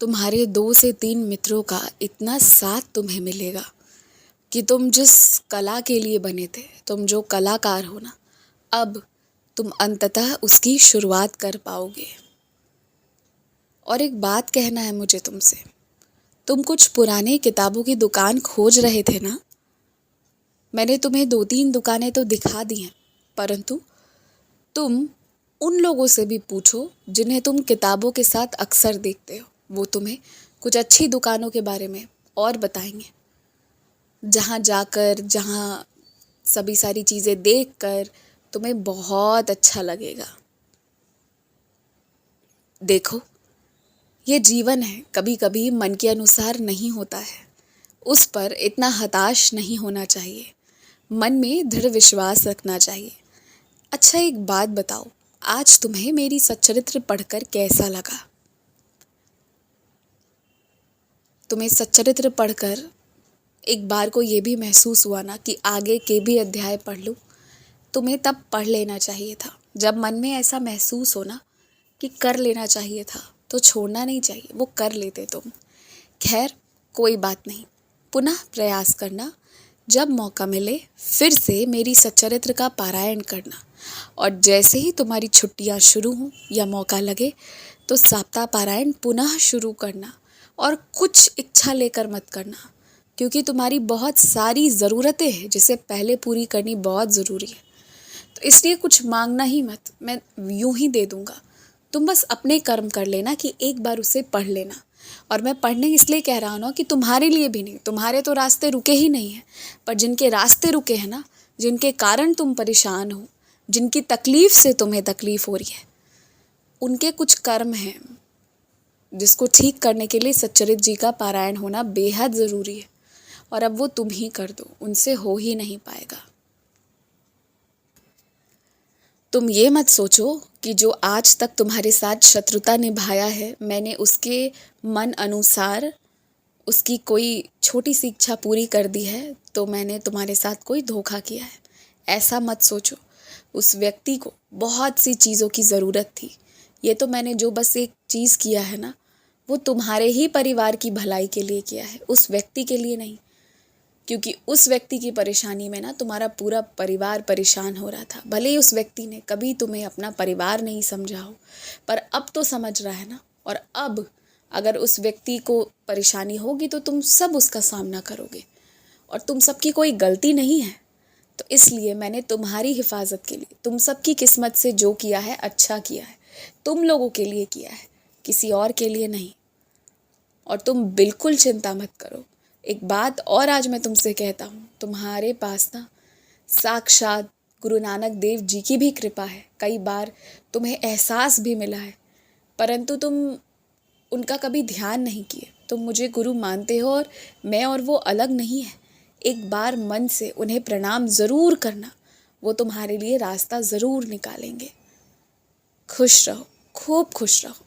तुम्हारे 2 से 3 मित्रों का इतना साथ तुम्हें मिलेगा कि तुम जिस कला के लिए बने थे, तुम जो कलाकार हो ना, अब तुम अंततः उसकी शुरुआत कर पाओगे। और एक बात कहना है मुझे तुमसे, तुम कुछ पुराने किताबों की दुकान खोज रहे थे ना। मैंने तुम्हें 2-3 दुकानें तो दिखा दी हैं, परंतु तुम उन लोगों से भी पूछो जिन्हें तुम किताबों के साथ अक्सर देखते हो। वो तुम्हें कुछ अच्छी दुकानों के बारे में और बताएंगे, जहाँ जाकर, जहाँ सभी सारी चीज़ें देखकर तुम्हें बहुत अच्छा लगेगा। देखो, ये जीवन है, कभी कभी मन के अनुसार नहीं होता है। उस पर इतना हताश नहीं होना चाहिए, मन में दृढ़ विश्वास रखना चाहिए। अच्छा, एक बात बताओ, आज तुम्हें मेरी सच्चरित्र पढ़कर कैसा लगा? तुम्हें सच्चरित्र पढ़कर एक बार को ये भी महसूस हुआ ना कि आगे के भी अध्याय पढ़ लूँ? तुम्हें तब पढ़ लेना चाहिए था। जब मन में ऐसा महसूस हो ना कि कर लेना चाहिए था, तो छोड़ना नहीं चाहिए, वो कर लेते तुम। खैर, कोई बात नहीं, पुनः प्रयास करना। जब मौका मिले फिर से मेरी सच्चरित्र का पारायण करना, और जैसे ही तुम्हारी छुट्टियां शुरू हों या मौका लगे तो सप्ताह पारायण पुनः शुरू करना। और कुछ इच्छा लेकर मत करना, क्योंकि तुम्हारी बहुत सारी ज़रूरतें हैं जिसे पहले पूरी करनी बहुत ज़रूरी है। तो इसलिए कुछ मांगना ही मत, मैं यूं ही दे दूंगा। तुम बस अपने कर्म कर लेना कि एक बार उसे पढ़ लेना। और मैं पढ़ने इसलिए कह रहा हूँ ना कि तुम्हारे लिए भी नहीं, तुम्हारे तो रास्ते रुके ही नहीं हैं, पर जिनके रास्ते रुके हैं ना, जिनके कारण तुम परेशान हो, जिनकी तकलीफ से तुम्हें तकलीफ हो रही है, उनके कुछ कर्म हैं जिसको ठीक करने के लिए सच्चरित्र जी का पारायण होना बेहद ज़रूरी है। और अब वो तुम ही कर दो, उनसे हो ही नहीं पाएगा। तुम ये मत सोचो कि जो आज तक तुम्हारे साथ शत्रुता निभाया है, मैंने उसके मन अनुसार उसकी कोई छोटी सी इच्छा पूरी कर दी है, तो मैंने तुम्हारे साथ कोई धोखा किया है। ऐसा मत सोचो। उस व्यक्ति को बहुत सी चीज़ों की ज़रूरत थी। ये तो मैंने जो बस एक चीज़ किया है ना, वो तुम्हारे ही परिवार की भलाई के लिए किया है, उस व्यक्ति के लिए नहीं। क्योंकि उस व्यक्ति की परेशानी में ना तुम्हारा पूरा परिवार परेशान हो रहा था। भले ही उस व्यक्ति ने कभी तुम्हें अपना परिवार नहीं समझा हो, पर अब तो समझ रहा है ना। और अब अगर उस व्यक्ति को परेशानी होगी तो तुम सब उसका सामना करोगे, और तुम सबकी कोई गलती नहीं है। तो इसलिए मैंने तुम्हारी हिफाजत के लिए, तुम सबकी किस्मत से जो किया है अच्छा किया है, तुम लोगों के लिए किया है, किसी और के लिए नहीं। और तुम बिल्कुल चिंता मत करो। एक बात और आज मैं तुमसे कहता हूँ, तुम्हारे पास ना साक्षात गुरु नानक देव जी की भी कृपा है। कई बार तुम्हें एहसास भी मिला है, परंतु तुम उनका कभी ध्यान नहीं किए। तुम मुझे गुरु मानते हो, और मैं और वो अलग नहीं है। एक बार मन से उन्हें प्रणाम ज़रूर करना, वो तुम्हारे लिए रास्ता ज़रूर निकालेंगे। खुश रहो, खूब खुश रहो।